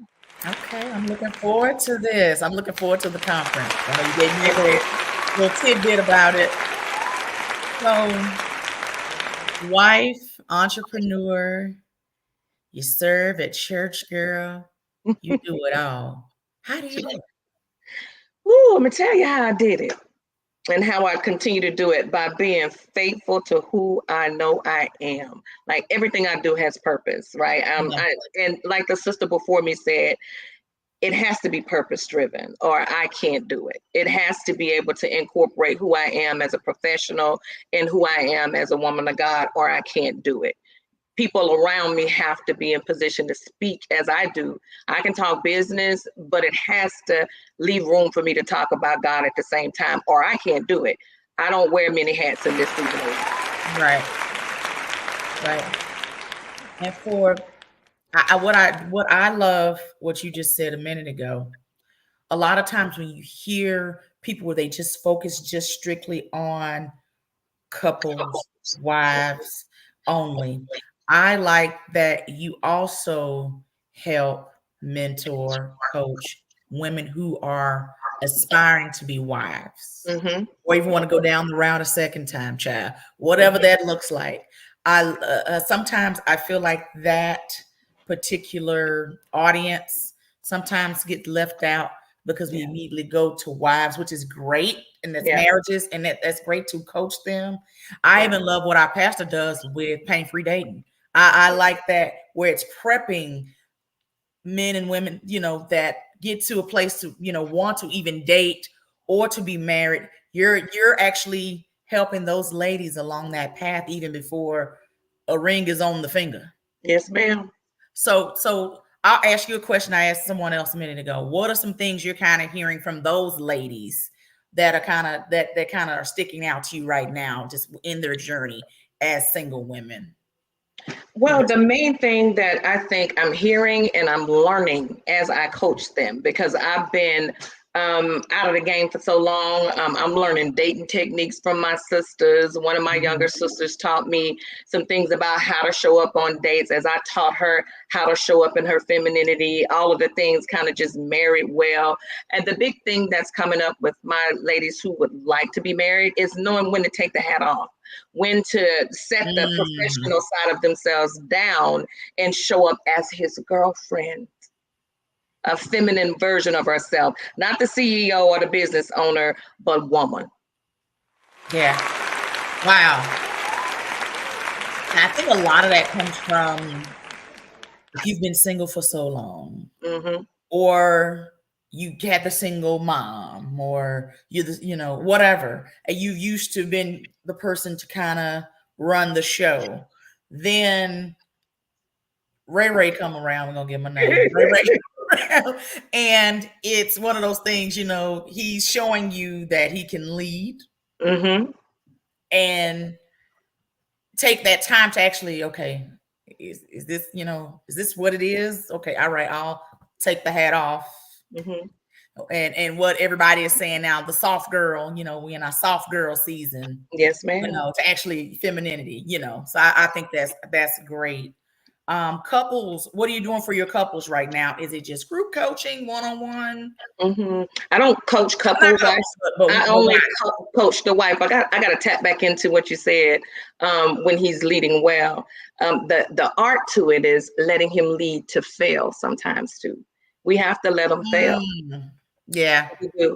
Okay, I'm looking forward to this. I'm looking forward to the conference. I know you gave me a little tidbit about it. So, wife, entrepreneur, you serve at church, girl. You do it all. How do you do it? Ooh, I'm going to tell you how I did it and how I continue to do it, by being faithful to who I know I am. Like, everything I do has purpose, right? Yeah. And like the sister before me said, it has to be purpose driven, or I can't do it. It has to be able to incorporate who I am as a professional and who I am as a woman of God, or I can't do it. People around me have to be in position to speak as I do. I can talk business, but it has to leave room for me to talk about God at the same time, or I can't do it. I don't wear many hats in this season. Right. Right. And for what I love what you just said a minute ago. A lot of times when you hear people where they just focus just strictly on couples, wives only, I like that you also help mentor, coach women who are aspiring to be wives, Mm-hmm. or even want to go down the route a second time, child, whatever that looks like. I sometimes I feel like that particular audience sometimes get left out because we immediately go to wives, which is great, and that's marriages, and that's great to coach them. I even love what our pastor does with pain-free dating. I like that, where it's prepping men and women, that get to a place to, want to even date or to be married. You're actually helping those ladies along that path even before a ring is on the finger. Yes, ma'am. So I'll ask you a question I asked someone else a minute ago. What are some things you're kind of hearing from those ladies that are kind of that kind of are sticking out to you right now, just in their journey as single women? Well, the main thing that I think I'm hearing and I'm learning as I coach them, because I've been out of the game for so long. I'm learning dating techniques from my sisters. One of my younger sisters taught me some things about how to show up on dates, as I taught her how to show up in her femininity. All of the things kind of just married well. And the big thing that's coming up with my ladies who would like to be married is knowing when to take the hat off, when to set the professional side of themselves down and show up as his girlfriend, a feminine version of herself, not the CEO or the business owner, but woman. Yeah. Wow. And I think a lot of that comes from, if you've been single for so long, or you had the single mom, or whatever, and you used to been the person to kind of run the show. Then Ray come around. We're gonna give him a name. Ray. And it's one of those things, he's showing you that he can lead, and take that time to actually, okay, is this, is this what it is? Okay, all right, I'll take the hat off. And what everybody is saying now, the soft girl, we in our soft girl season. Yes, ma'am. To actually femininity, so I think that's great. Couples, what are you doing for your couples right now? Is it just group coaching, one-on-one? I don't coach couples. I only coach the wife. I got to tap back into what you said, when he's leading well. The art to it is letting him lead to fail sometimes too. We have to let him fail. Yeah.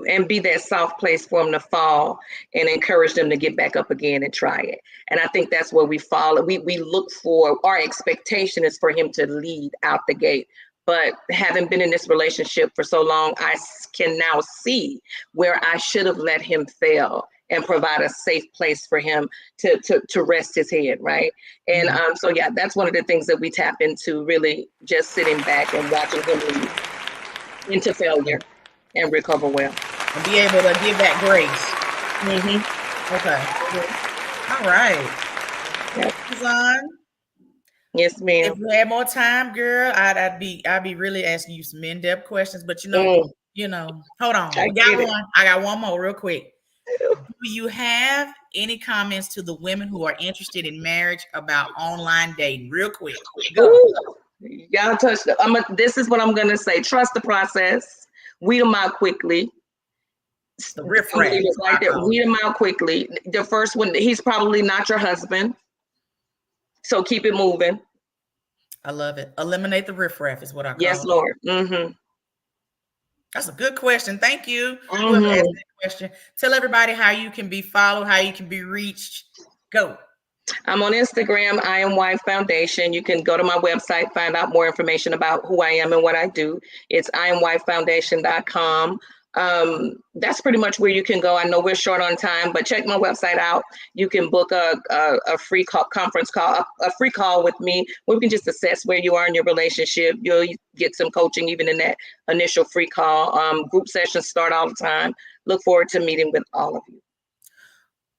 And be that soft place for them to fall and encourage them to get back up again and try it. And I think that's where we fall. We look for, our expectation is for him to lead out the gate, But having been in this relationship for so long, I can now see where I should have let him fail and provide a safe place for him to rest his head, right? And so yeah, that's one of the things that we tap into, really just sitting back and watching him lead into failure and recover well. And be able to give that grace. Okay. All right. Yep. Suzanne, Yes, ma'am. if we had more time, girl, I'd be really asking you some in-depth questions. But hold on. I get it. I got one more real quick. Do you have any comments to the women who are interested in marriage about online dating? Real quick. Y'all touched it. This is what I'm gonna say. Trust the process. Weed them out quickly. The riffraff. Right there. Weed them out quickly. The first one, he's probably not your husband. So keep it moving. I love it. Eliminate the riffraff is what I call it. Yes, Lord. Mm-hmm. That's a good question. Thank you. Whoever asked that question. Tell everybody how you can be followed, how you can be reached. Go. I'm on Instagram, I Am Wife Foundation. You can go to my website, find out more information about who I am and what I do. It's iamwifefoundation.com. That's pretty much where you can go. I know we're short on time, but check my website out. You can book a free conference call, a free call with me, where we can just assess where you are in your relationship. You'll get some coaching even in that initial free call. Group sessions start all the time. Look forward to meeting with all of you.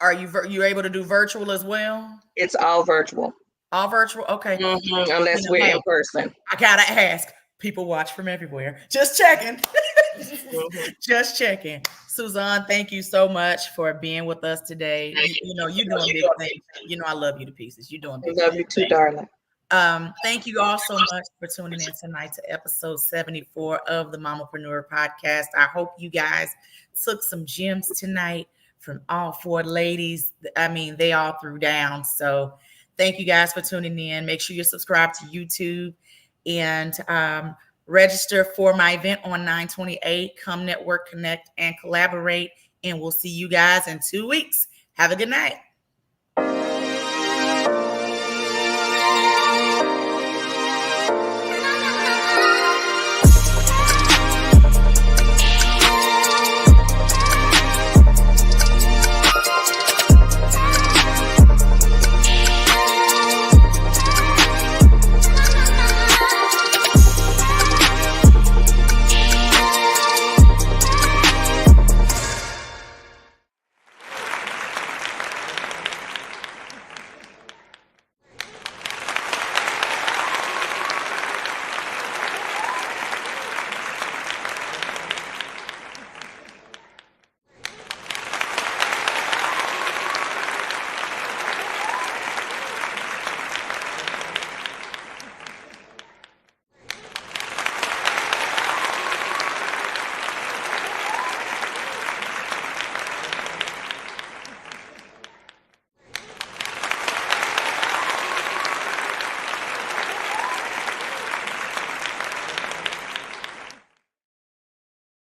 Are you able to do virtual as well? It's all virtual. All virtual? Okay. Unless we're in person. I gotta ask. People watch from everywhere. Just checking. Just checking. Suzanne, thank you so much for being with us today. You're doing big things. I love you to pieces. You're doing big things. I love you too, darling. Thank you all so much for tuning in tonight to episode 74 of the Mamapreneur podcast. I hope you guys took some gems tonight from all four ladies. I mean, they all threw down. So thank you guys for tuning in. Make sure you're subscribed to YouTube and register for my event on 9/28. Come network, connect, and collaborate. And we'll see you guys in 2 weeks. Have a good night.